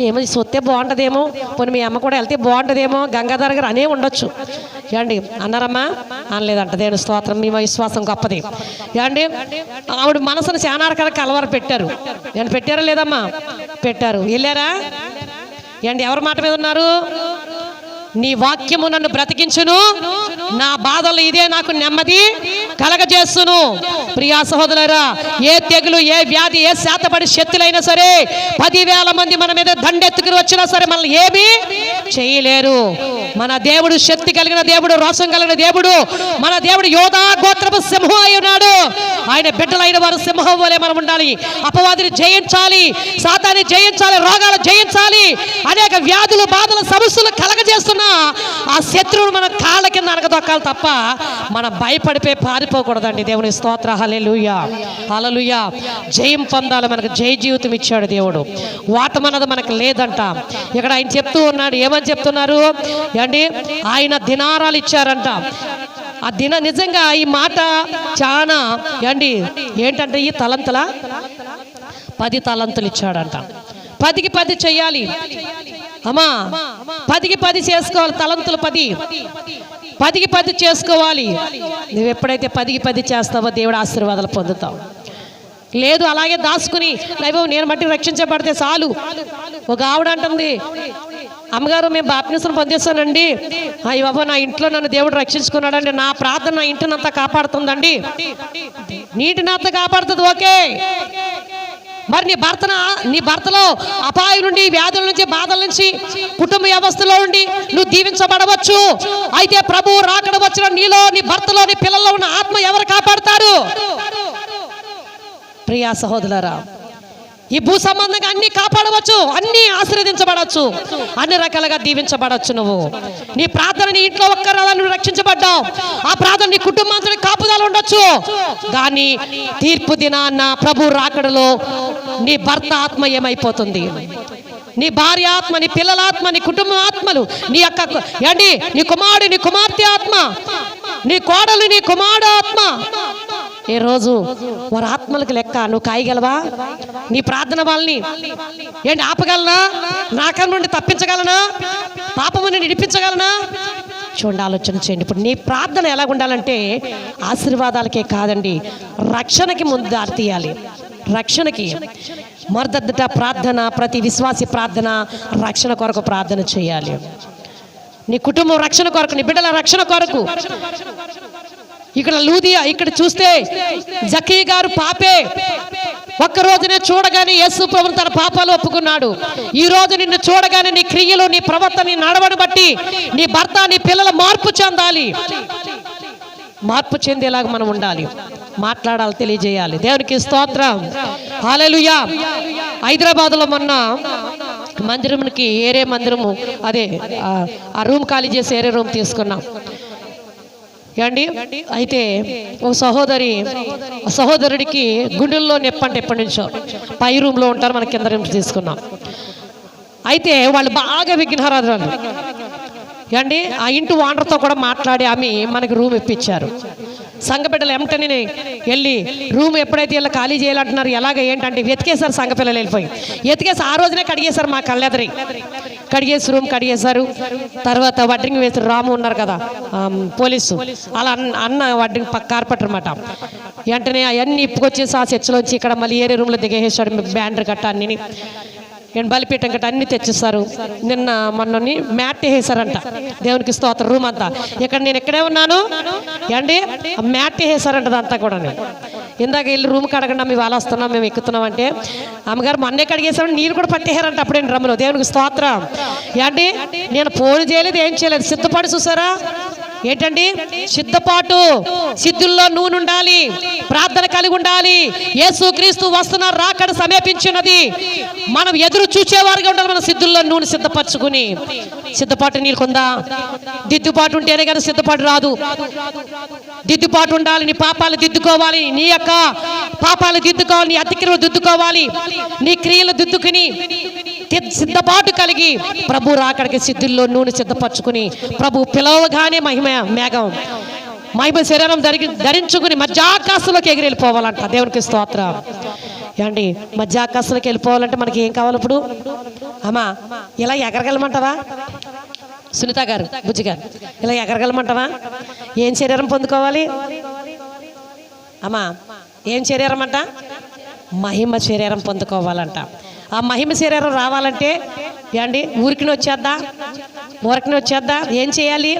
ఏమో సొత్తే బాగుంటుందేమో, పోనీ మీ అమ్మ కూడా వెళ్తే బాగుంటుందేమో, గంగాధర్ గారు అనే ఉండొచ్చు. ఏండి అన్నారమ్మా? అనలేదంట. దేవుని స్తోత్రం, మీ విశ్వాసం గొప్పది. ఏండి ఆవిడ మనసును చాలా రకాల కలవర పెట్టారు. నేను పెట్టారా లేదమ్మా? పెట్టారు. వెళ్ళారా? ఏండి ఎవరి మాట మీద ఉన్నారు? నీ వాక్యము నన్ను బ్రతికించును, నా బాధలు ఇదే నాకు నెమ్మది కలగజేస్తును. ప్రియా సహోదరులారా, ఏ తెగులు, ఏ వ్యాధి, ఏ శాతపడి శక్తులైనా సరే 10,000 మంది మన మీద దండెత్తుకుని వచ్చినా సరే మనల్ని ఏమీ చేయలేరు. మన దేవుడు శక్తి కలిగిన దేవుడు, రోషం కలిగిన దేవుడు. మన దేవుడు యోధా గోత్రపు సింహం అయి ఉన్నాడు. ఆయన బిడ్డలైన వారు సింహం వలె మనం ఉండాలి. అపవాదిని జయించాలి, సాతాన్ని జయించాలి, రోగాలు జయించాలి. అనేక వ్యాధులు, బాధలు, సమస్యలు కలగజేస్తున్నా ఆ శత్రువును మన కాళ్ళ కింద అనగదొక్కాలి తప్ప మనం భయపడిపోయి పారిపోకూడదండి. దేవుని స్తోత్ర, హల్లెలూయా, హల్లెలూయా. జయం పొందాలి, మనకు జయ జీవితం ఇచ్చాడు దేవుడు. వాటమన్నది మనకు లేదంట. ఇక్కడ ఆయన చెప్తూ ఉన్నాడు, ఏమని చెప్తున్నారు అండి? ఆయన దినారాలు ఇచ్చారంట. ఆ నిజంగా ఈ మాట చాలా అండి ఏంటంటే, ఈ తలంతుల 10 తలంతులు ఇచ్చాడంట. 10కి 10 చెయ్యాలి అమ్మా, 10కి 10 చేసుకోవాలి. తలంతులు 10కి 10 చేసుకోవాలి. నువ్వు ఎప్పుడైతే 10కి 10 చేస్తావో దేవుడు ఆశీర్వాదాలు పొందుతావు. లేదు అలాగే దాచుకుని నేను మట్టి రక్షించబడితే చాలు. ఒక ఆవిడ అంటుంది, అమ్మగారు మేము బాప్టిజం పొందేస్తానండి, అయ్య బాబా నా ఇంట్లో నన్ను దేవుడు రక్షించుకున్నాడండి, నా ప్రార్థన నా ఇంటినంతా కాపాడుతుందండి. నీటినంతా కాపాడుతుంది, ఓకే. మరి నీ భర్తలో అపాయం నుండి, వ్యాధుల నుంచి, బాధల నుంచి, కుటుంబ వ్యవస్థలో నుండి నువ్వు దీవించబడవచ్చు. అయితే ప్రభువు రాకడ వచ్చిన నీలో, నీ భర్తలో, నీ పిల్లల్లో ఉన్న ఆత్మ ఎవరు కాపాడుతారు? ప్రియా సహోదరులారా, ఈ భూ సంబంధంగా అన్ని కాపాడవచ్చు, అన్ని ఆశీర్వదించబడవచ్చు, అన్ని రకాలుగా దీవించబడవచ్చు. నువ్వు నీ ప్రార్థన, నీ ఇంట్లో ఒక్కరు నువ్వు రక్షించబడ్డావు, ఆ ప్రార్థన నీ కుటుంబానికి కాపుదల ఉండొచ్చు. కానీ తీర్పు దినాన్న ప్రభు రాకడలో నీ భర్త ఆత్మ ఏమైపోతుంది? నీ భార్య ఆత్మ, నీ పిల్లల ఆత్మ, నీ కుటుంబ ఆత్మలు, నీ యొక్క ఏంటి నీ కుమారుడు, నీ కుమార్తె ఆత్మ, నీ కోడలు, నీ కుమారుడు ఆత్మ, ఏ రోజు వారి ఆత్మలకు లెక్క నువ్వు కాయగలవా? నీ ప్రార్థన వాళ్ళని ఏంటి ఆపగలనా? నాకం నుండి తప్పించగలనా? పాపము నుండి విడిపించగలనా? చూడండి, ఆలోచన చేయండి. ఇప్పుడు నీ ప్రార్థన ఎలా ఉండాలంటే ఆశీర్వాదాలకే కాదండి, రక్షణకి ముందు దారి తీయాలి. రక్షణకి మొదట ప్రార్థన, ప్రతి విశ్వాసి ప్రార్థన రక్షణ కొరకు ప్రార్థన చేయాలి. నీ కుటుంబం రక్షణ కొరకు, నీ బిడ్డల రక్షణ కొరకు. ఇక్కడ లూదియా, ఇక్కడ చూస్తే జక్కీ గారు పాపే, ఒక్కరోజునే చూడగానే యేసు ప్రభువును తన పాపాలు ఒప్పుకున్నాడు. ఈ రోజు నిన్ను చూడగానే నీ క్రియలు, నీ ప్రవర్తన, నీ నడవడిని బట్టి నీ భర్త, నీ పిల్లల మార్పు చెందాలి. మార్పు చెందేలాగా మనం ఉండాలి, మాట్లాడాలి, తెలియజేయాలి. దేవునికి స్తోత్రం, హల్లెలూయా. హైదరాబాద్లో మొన్న మందిరంకి ఏరే మందిరము, అదే ఆ రూమ్ ఖాళీ చేసి ఏరే రూమ్ తీసుకున్నాం ఏమండి. అయితే ఒక సహోదరుడికి గుండెల్లో నొప్పి అంటే ఎప్పటి నుంచో, పై రూమ్లో ఉంటారు, మన కింద రూమ్ తీసుకున్నాం. అయితే వాళ్ళు బాగా విఘ్నారాధనలు ఏమండి. ఆ ఇంటి ఓనర్తో కూడా మాట్లాడి ఆమె మనకి రూమ్ ఇప్పించారు. సంఘపిల్లలు వెంటనే వెళ్ళి రూమ్ ఎప్పుడైతే ఇలా ఖాళీ చేయాలంటున్నారు, ఎలాగ ఏంటంటే వెతికేశారు. సంఘపిల్లలు వెళ్ళిపోయి వెతికేసి ఆ రోజునే కడిగేశారు, మా కళ్ళెదరి కడిగేసి రూమ్ కడిగేశారు. తర్వాత వడ్రింగ్ వేసారు. రాము ఉన్నారు కదా పోలీసు, అలా అన్న వడ్రింగ్ కార్పెంటర్ అన్నమాట. వెంటనే అవన్నీ ఇప్పుకొచ్చేసి ఆ చర్చలోంచి ఇక్కడ మళ్ళీ ఏరే రూమ్లో దిగేసాడు. బ్యాండర్ గట్ట అన్ని బలిపీఠం గట్ట అన్ని తెచ్చిస్తారు. నిన్న మొన్నని మ్యాట్ వేసారంట. దేవునికి స్తోత్రం. రూమ్ అంతా ఇక్కడ నేను ఇక్కడే ఉన్నాను అండి, మ్యాట్ వేసారంట. అదంతా కూడా ఇందాక వెళ్ళి రూమ్ కడగండి, మేము వాళ్ళు వస్తున్నాం, మేము ఎక్కుతున్నాం అంటే అమ్మగారు మొన్నే కడిగేసారు, నీళ్ళు కూడా పట్టేశారంట అప్పుడే రమ్ములో. దేవునికి స్తోత్రం. ఏంటి నేను ఫోన్ చేయలేదు, ఏం చేయలేదు, సిద్ధపాటు చూసారా ఏంటండి? సిద్ధపాటు, సిద్ధుల్లో నూనె ఉండాలి, ప్రార్థన కలిగి ఉండాలి. యేసుక్రీస్తు వస్తున్నారు, రాకడ సమీపించినది. మనం ఎదురు చూచేవారుగా ఉండాలి. మన సిద్ధుల్లో నూనె సిద్ధపరచుకుని, సిద్ధపాటు నీళ్ళకుందా? దిద్దుపాటు ఉంటేనే కానీ సిద్ధపాటు రాదు. దిద్దుపాటు ఉండాలి. నీ పాపాలు దిద్దుకోవాలి, నీ యొక్క పాపాలు దిద్దుకోవాలి, నీ అతిక్రియలు దిద్దుకోవాలి, నీ క్రియలు దిద్దుకుని సిద్ధపాటు కలిగి ప్రభు రాకడికి సిద్ధుల్లో నూనె సిద్ధపరచుకుని ప్రభు పిలవగానే మేఘం మహిమ శరీరం ధరించుకుని మధ్యాకాశంలోకి ఎగిరి వెళ్ళిపోవాలంట. దేవునికి స్తోత్రం. ఏమండి, మధ్యాకాశంలోకి వెళ్ళిపోవాలంటే మనకి ఏం కావాలి? ఇప్పుడు అమ్మా ఇలా ఎగరగలమంటావా? సునీత గారు, బుజ్జి గారు, ఇలా ఎగరగలమంటావా? ఏం శరీరం పొందుకోవాలి అమ్మా? ఏం శరీరం అంట? మహిమ శరీరం పొందుకోవాలంట. ఆ మహిమ శరీరం రావాలంటే ఏమండి ఊరికిని వచ్చేద్దా? ఏం చేయాలి?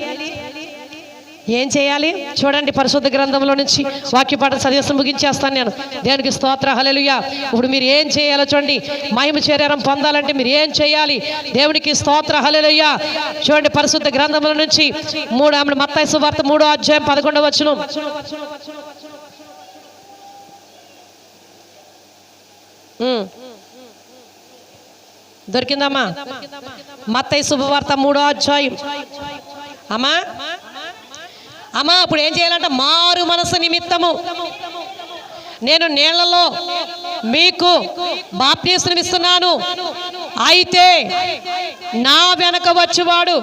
చూడండి, పరిశుద్ధ గ్రంథంలో నుంచి వాక్యపాఠం సదస్సు ముగించేస్తాను నేను. దేవునికి స్తోత్ర, హల్లెలూయా. ఇప్పుడు మీరు ఏం చేయాలో చూడండి. మహిమ శరీరం పొందాలంటే మీరు ఏం చేయాలి? దేవునికి స్తోత్ర, హల్లెలూయా. చూడండి, పరిశుద్ధ గ్రంథంలో నుంచి మత్తయి సువార్త 3వ అధ్యాయం 11వ వచనం. దొరికిందమ్మా? మత్తయి శుభవార్త 3వ అధ్యాయం. అమ్మా ఇప్పుడు ఏం చేయాలంట? మారు మనసు నిమిత్తము నేను నీళ్లలో మీకు బాప్తిస్మం ఇస్తున్నాను, అయితే నా వెనక వచ్చేవాడు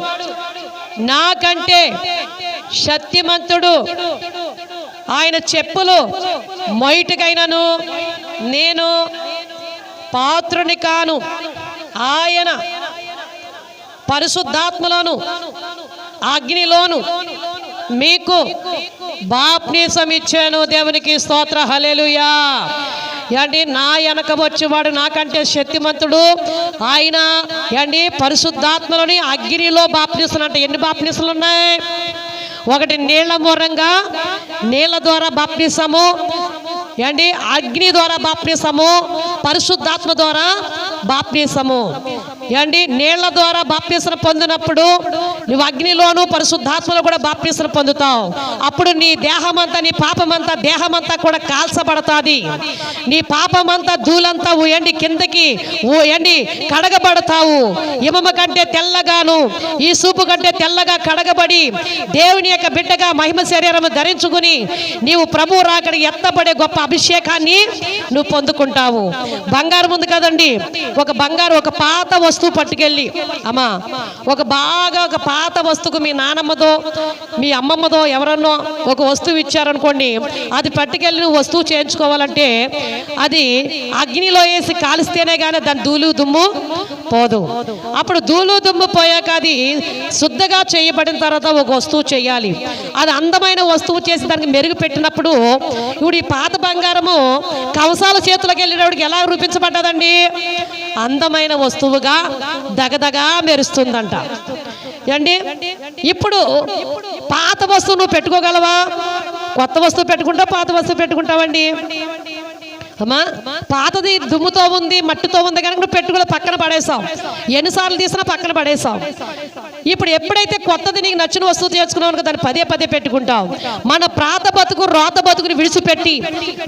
నాకంటే శక్తిమంతుడు, ఆయన చెప్పులు మొయిటికైనను నేను పాత్రుని కాను, ఆయన పరిశుద్ధాత్మలోను అగ్నిలోను మీకు బాప్తిస్మం ఇచ్చాను. దేవునికి స్తోత్ర, హల్లెలూయా. ఏంటి? నా వెనక వచ్చేవాడు నాకంటే శక్తిమంతుడు, ఆయన ఏంటి పరిశుద్ధాత్మలోని అగ్నిలో బాప్తిస్మం. అంటే ఎన్ని బాప్తిస్మలు ఉన్నాయి? ఒకటి నీళ్ల మూలంగా, నీళ్ల ద్వారా బాప్తిస్మము, ఏంటి అగ్ని ద్వారా బాప్తిస్మము, పరిశుద్ధాత్మ ద్వారా బాప్తిస్మము. ఏంటి నీళ్ల ద్వారా బాప్తిస్మం పొందినప్పుడు నువ్వు అగ్నిలోను పరిశుద్ధాత్మలో కూడా బాప్తిస్మం పొందుతావు. అప్పుడు నీ దేహమంతా, నీ పాపమంతా, దేహమంతా కూడా కాల్చబడతాది. నీ పాపమంతా, ధూళంతా ఏంటి కిందకి ఏంటి కడగబడతావు. ఇమమ కంటే తెల్లగాను, ఈ సూపు కంటే తెల్లగా కడగబడి దేవుని యొక్క బిడ్డగా మహిమ శరీరము ధరించుకుని నీవు ప్రభు రాకడి ఎత్తబడే గొప్ప అభిషేకాన్ని నువ్వు పొందుకుంటావు. బంగారం ఉంది కదండి, ఒక బంగారు ఒక పాత వస్తువు పట్టుకెళ్ళి, అమ్మా ఒక పాత వస్తువుకు మీ నానమ్మదో మీ అమ్మమ్మదో ఎవరన్నో ఒక వస్తువు ఇచ్చారనుకోండి, అది పట్టుకెళ్ళి నువ్వు వస్తువు చేయించుకోవాలంటే అది అగ్నిలో వేసి కాలిస్తేనే కానీ దాని ధూళి దుమ్ము పోదు. అప్పుడు ధూళి దుమ్ము పోయాక అది శుద్ధగా చేయబడిన తర్వాత ఒక వస్తువు చేయాలి. అది అందమైన వస్తువు చేసి దానికి మెరుగు పెట్టినప్పుడు ఇప్పుడు ఈ పాత బంగారము కవసాల చేతులకు వెళ్ళినప్పుడు ఎలా రూపించబడ్డదండి? అందమైన వస్తువుగా దగదగా మెరుస్తుందంట అండి. ఇప్పుడు పాత వస్తువు నువ్వు పెట్టుకోగలవా? కొత్త వస్తువు పెట్టుకుంటావు, పాత వస్తువు పెట్టుకుంటావండి? అమ్మా పాతది దుమ్ముతో ఉంది, మట్టితో ఉంది కనుక నువ్వు పెట్టుకుని పక్కన పడేసావు, ఎన్నిసార్లు తీసినా పక్కన పడేసావు. ఇప్పుడు ఎప్పుడైతే కొత్తది నీకు నచ్చిన వస్తువు చేసుకున్నావు దాన్ని పదే పదే పెట్టుకుంటావు. మన ప్రాత బతుకు రోత బతుకుని విడిచిపెట్టి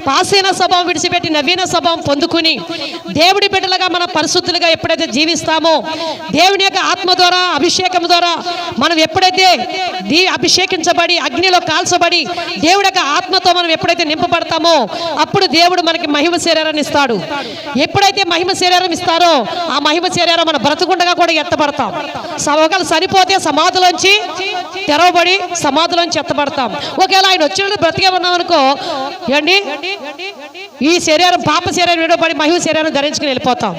పాసీన స్వభావం విడిచిపెట్టి నవీన స్వభావం పొందుకుని దేవుడి బిడ్డలుగా మన పరిశుద్ధులుగా ఎప్పుడైతే జీవిస్తామో, దేవుని యొక్క ఆత్మ ద్వారా అభిషేకం ద్వారా మనం ఎప్పుడైతే అభిషేకించబడి అగ్నిలో కాల్చబడి దేవుడి యొక్క ఆత్మతో మనం ఎప్పుడైతే నింపబడతామో అప్పుడు దేవుడు మనకి మహిమ శరీరాన్ని ఇస్తాడు. ఎప్పుడైతే మహిమ శరీరం ఇస్తారో ఆ మహిమ శరీరం మన బ్రతుకుండగా కూడా ఎత్తబడతాం. ఒకవేళ చనిపోతే సమాధిలోంచి తెరవబడి సమాధిలోంచి ఎత్తబడతాం. ఒకవేళ ఆయన వచ్చినప్పుడు బ్రతికే ఉన్నాం అనుకో ఏండి, ఈ శరీరం పాప శరీరం విడవబడి మహిమ శరీరం ధరించుకుని వెళ్ళిపోతాం.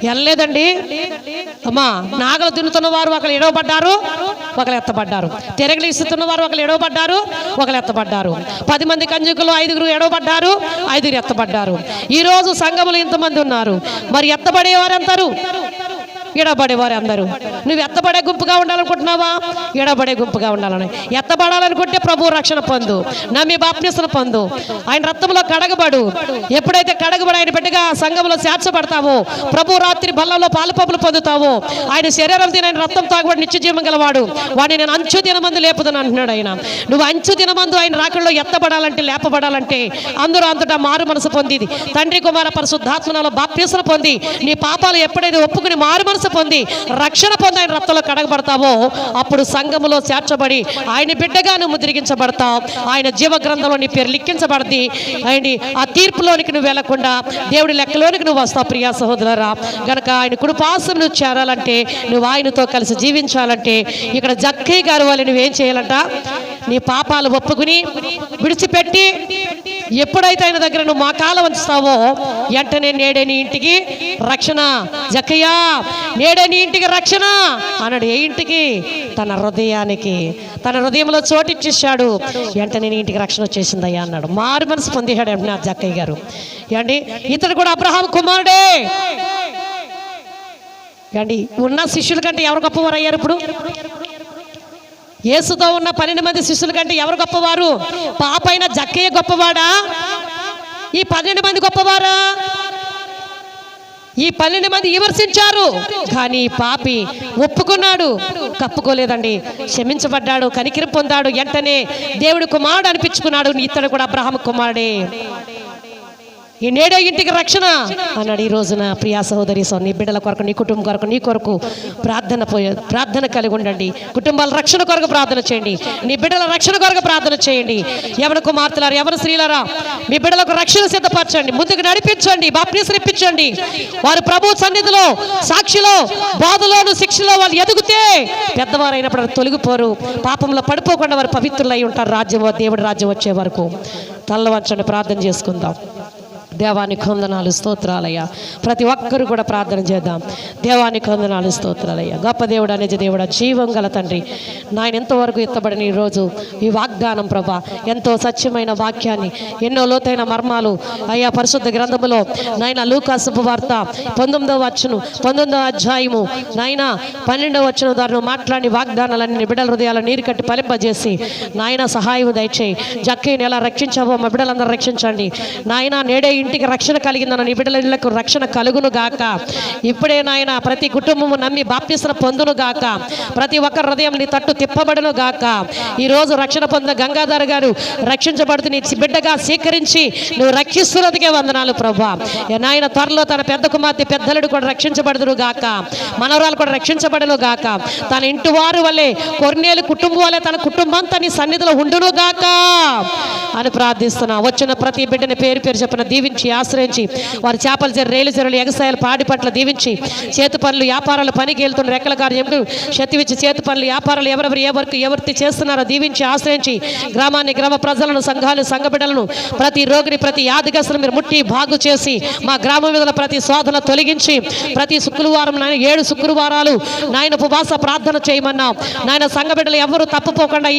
వెళ్ళలేదండి అమ్మా. నాగలు దున్నుతున్న వారు ఒకరు ఎడవబడ్డారు, ఒకరు ఎత్తబడ్డారు. తిరగలు ఇస్తున్న వారు ఒకరు ఎడవబడ్డారు, ఒకరు ఎత్తబడ్డారు. 10 మంది కంజుకులు 5గురు ఎడవబడ్డారు, 5గురు ఎత్తబడ్డారు. ఈరోజు సంఘములు ఇంతమంది ఉన్నారు, మరి ఎత్తబడేవారు ఎంతరు? ఎడబడేవారు అందరూ. నువ్వు ఎత్తబడే గుంపుగా ఉండాలనుకుంటున్నావా? ఎడబడే గుంపుగా ఉండాలని. ఎత్తబడాలనుకుంటే ప్రభు రక్షణ పొందు, నమ్మి బాప్తిస్మం పొందు, ఆయన రక్తంలో కడగబడు. ఎప్పుడైతే కడగబడి ఆయన బిడ్డగా సంఘంలో చేర్చబడతావో, ప్రభు రాత్రి బల్లలో పాలుపప్పులు పొందుతావో, ఆయన శరీరం తిని ఆయన రక్తం తాగుబడి నిత్య జీవం గలవాడు, వాడిని నేను అంచు దినమందు లేపుదని అంటున్నాడు ఆయన. నువ్వు అంచు దినమందు ఆయన రాకడలో ఎత్తబడాలంటే లేపబడాలంటే అందరూ అంతటా మారు మనసు పొంది తండ్రి కుమార పరిశుద్ధాత్మలో బాప్తిస్మం పొంది నీ పాపాలు ఎప్పుడైతే ఒప్పుకుని మారు మనసు పొంది రక్షణ పొంది ఆయన రక్తంలో కడగబడతావో అప్పుడు సంఘములో చేర్చబడి ఆయన బిడ్డగా నువ్వు ముద్రించబడతావు. ఆయన జీవ గ్రంథంలో నీ పేరు లిఖించబడింది. ఆయన ఆ తీర్పులోనికి నువ్వు వెళ్లకుండా దేవుడి లెక్కలోనికి నువ్వు వస్తావు. ప్రియా సహోదరురా, గనక ఆయన కుడిపాసం నువ్వు చేరాలంటే, నువ్వు ఆయనతో కలిసి జీవించాలంటే ఇక్కడ జక్కయ్య గారు వాళ్ళు నువ్వేం చేయాలంట? నీ పాపాలు ఒప్పుకుని విడిచిపెట్టి ఎప్పుడైతే ఆయన దగ్గర నువ్వు మా కాలం వంచుతావో వెంటనే నేడే నీ ఇంటికి రక్షణ. జక్కయ్య నేడే నీ ఇంటికి రక్షణ అన్నాడు. ఏ ఇంటికి? తన హృదయానికి. తన హృదయంలో చోటిచ్చేసాడు. వెంటనే నీ ఇంటికి రక్షణ వచ్చేసిందయ్యా అన్నాడు. మారు మనసు పొందిహాడు అంటున్నారు జక్కయ్య గారు. ఏండి ఇతడు కూడా అబ్రహాం కుమారుడే. ఏండి ఉన్న శిష్యుల కంటే ఎవరు గొప్పవారు అయ్యారు? ఇప్పుడు యేసుతో ఉన్న 12 మంది శిష్యుల కంటే ఎవరు గొప్పవారు? పాపైన జక్కయ్య గొప్పవాడా? ఈ 12 మంది గొప్పవారా? ఈ 12 మంది విమర్శించారు, కానీ పాపి ఒప్పుకున్నాడు, కప్పుకోలేదండి, క్షమించబడ్డాడు, కనికిరం పొందాడు. వెంటనే దేవుడి కుమారుడు అనిపించుకున్నాడు. ఇతడు కూడా అబ్రహాం కుమారుడే. ఈ నేడే ఇంటికి రక్షణ అన్నాడు. ఈ రోజున ప్రియా సహోదరి నీ బిడ్డల కొరకు, నీ కుటుంబం కొరకు, నీ కొరకు ప్రార్థన కలిగి ఉండండి. కుటుంబాల రక్షణ కొరకు ప్రార్థన చేయండి. నీ బిడ్డల రక్షణ కొరకు ప్రార్థన చేయండి. ఎవరి కుమార్తెలారా, ఎవరి స్త్రీలారా, మీ బిడ్డలకు రక్షణ సిద్ధపరచండి, ముందుకు నడిపించండి, బాప్తిస్మం ఇప్పించండి. వారు ప్రభు సన్నిధిలో సాక్షిలో బాధలోను శిక్షలో వాళ్ళు ఎదుగుతే పెద్దవారు అయినప్పుడు తొలగిపోరు. పాపంలో పడిపోకుండా వారు పవిత్రులై ఉంటారు. దేవుడి రాజ్యం వచ్చే వరకు తల్ల వంచండి, ప్రార్థన చేసుకుందాం. దేవానికి వందనాలు, స్తోత్రాలయ్యా. ప్రతి ఒక్కరు కూడా ప్రార్థన చేద్దాం. దేవానికి వందనాలు, స్తోత్రాలయ్యా. గొప్ప దేవుడు అనేది దేవుడు, జీవం గల తండ్రి, నాయన ఎంతవరకు ఎత్తబడిన ఈరోజు ఈ వాగ్దానం ప్రభా, ఎంతో సత్యమైన వాక్యాన్ని, ఎన్నో లోతైన మర్మాలు అయ్యా పరిశుద్ధ గ్రంథములో నాయన లూకా శుభవార్త 19వ అధ్యాయము నాయన 12వ వచనం ద్వారా మాట్లాడి వాగ్దానాలన్నీ బిడ్డల హృదయాల నీరు కట్టి ఫలింపజేసి నాయన సహాయం దయచేయి. జక్కయ్యని ఎలా రక్షించావో మా బిడ్డలందరూ రక్షించండి నాయన. నేడే ఇంటికి రక్షణ కలిగిందన్న నీ బిడ్డల ఇళ్లకు రక్షణ కలుగును గాక. ఇప్పుడే నాయన ప్రతి కుటుంబము నమ్మి బాప్తిస్మం పొందును గాక. ప్రతి ఒక్కరి హృదయం నీ తట్టు తిప్పబడును గాక. ఈరోజు రక్షణ పొందిన గంగాధర్ గారు రక్షించబడుతూ నీ బిడ్డగా స్వీకరించి నువ్వు రక్షిస్తున్నదికే వందనాలు ప్రభా. నాయన త్వరలో తన పెద్ద కుమార్తె పెద్దలుడు కూడా రక్షించబడును గాక. మనవరాలు కూడా రక్షించబడును గాక. తన ఇంటి వారు వల్లే, కొర్నేలు కుటుంబం వల్లే తన కుటుంబంతో నీ సన్నిధిలో ఉండును గాక అని ప్రార్థిస్తున్నా. వచ్చిన ప్రతి బిడ్డని పేరు పేరు చెప్పిన దీవించి దీవించి ఆశ్రయించి వారి చేపల చెరు రేలు చెరువులు ఎగసాయాలు పాడి పట్ల దీవించి చేతి పనులు వ్యాపారాలు పనికి వెళ్తున్న రెక్కల కార్యములు శక్తివిచ్చి చేతి పనులు వ్యాపారాలు ఎవరెవరు ఎవరికి చేస్తున్నారో దీవించి ఆశ్రయించి గ్రామాన్ని గ్రామ ప్రజలను సంఘాలు సంఘ బిడ్డలను ప్రతి రోగిని ప్రతి యాదిగస్తులు మీరు ముట్టి బాగు చేసి మా గ్రామం మీద ప్రతి శోధన తొలగించి ప్రతి శుక్రవారం నాయన 7 శుక్రవారాలు నాయన ఉపవాస ప్రార్థన చేయమన్నాం నాయన సంఘ బిడ్డలు ఎవరు తప్పుపోకుండా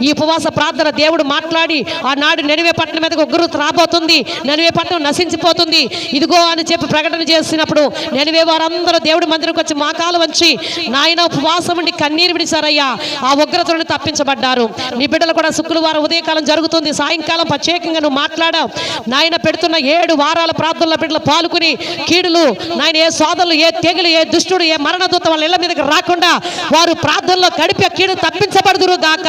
ఈ ఉపవాస ప్రార్థన దేవుడు మాట్లాడి ఆనాడు నెనివే పట్టణం మీదకి ఉగ్రత రాబోతుంది, నెనివే పట్టణం నశించిపోతుంది ఇదిగో అని చెప్పి ప్రకటన చేసినప్పుడు నెనివే వారందరూ దేవుడి మందిరంకి వచ్చి మోకాలు వంచి నాయన ఉపవాసం ఉండి కన్నీరు విడిచారయ్యా, ఆ ఉగ్రత నుండి తప్పించబడ్డారు. నీ బిడ్డలు కూడా శుక్రవారం ఉదయకాలం జరుగుతుంది, సాయంకాలం ప్రత్యేకంగా నువ్వు మాట్లాడావు నాయన. పెడుతున్న 7 వారాల ప్రార్థనల బిడ్డలు పాల్గొని కీడులు నాయన ఏ సోదరులు ఏ తెగులు ఏ దుష్టుడు ఏ మరణదూత వాళ్ళ ఇళ్ల మీదకి రాకుండా వారు ప్రార్థనలో గడిపే కీడు తప్పించబడుదురు గాక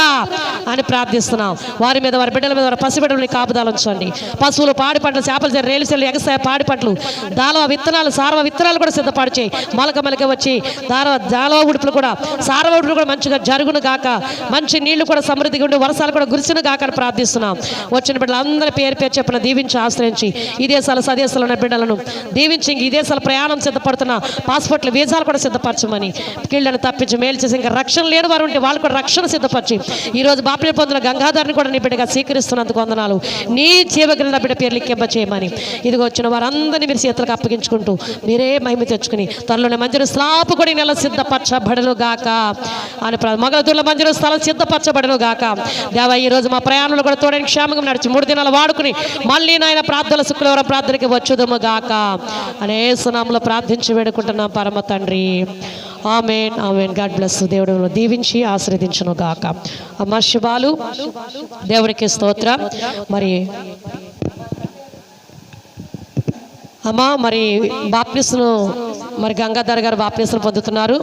అని ప్రార్థిస్తున్నాం. వారి మీద వారి బిడ్డల మీద వారి పసిబిడ్డలని కాపుదాలు ఉంచండి. పశువులు పాడి పంటలు చేపల చెరు రేలు చెల్లు ఎగసాయ పాడి పంటలు దాలవ విత్తనాలు సారవ విత్తనాలు కూడా సిద్ధపాటు చేయి. మొలక వచ్చి జాలవ ఉడుపులు కూడా సారవ ఉడుపులు కూడా మంచిగా జరుగును గాక, మంచి నీళ్లు కూడా సమృద్ధిగా ఉండి వర్షాలు కూడా గురిసిన గాక అని ప్రార్థిస్తున్నాం. వచ్చిన బిడ్డలు అందరి పేరు చెప్పిన దీవించి ఆశ్రయించి ఈ దేశాలు స్వదేశాలు ఉన్న బిడ్డలను దీవించి ఈ దేశాల ప్రయాణం సిద్ధపడుతున్న పాస్పోర్ట్లు వీసాలు కూడా సిద్ధపరచమని కీళ్ళను తప్పించి మేలు చేసి ఇంకా రక్షణ లేని వారు ఉంటే వాళ్ళు కూడా రక్షణ సిద్ధపరిచి ఈరోజు బాప్యం పొందిన గంగాధర్ని కూడా నీ బిడ్డగా స్వీకరిస్తున్నందుకు వందనాలు. నీ జీవగ్రంథ బిడ్డ పేర్లు లిఖింప చేయమని ఇదిగో వచ్చిన వారందరినీ మీరు చేతులకు అప్పగించుకుంటూ మీరే మహిమ తెచ్చుకుని త్వరలోనే మంజూరు స్లాపు కూడా నెల సిద్ధపరచబడను గాక అని మగదూర్ల మంజూరు స్థలం సిద్ధపరచబడను గాక. దేవా ఈ రోజు మా ప్రయాణంలో కూడా తోడని క్షేమంగా నడిచి 3 దినాలు వాడుకుని మళ్ళీ నాయన ప్రార్థనలు శుక్రవారం ప్రార్థనకి వచ్చుదము గాక అనే సునామంలో ప్రార్థించి వేడుకుంటున్నాం పరమ తండ్రి. Amen amen. God bless. దేవుడు దీవించి ఆశీర్వదించును గాక. అమ్మ శుభాలు, దేవునికి స్తోత్రం. మరి అమ్మ మరి బాప్టిస్ను మరి గంగాధర్ గారు బాప్టిస్ను పొందుతున్నారు.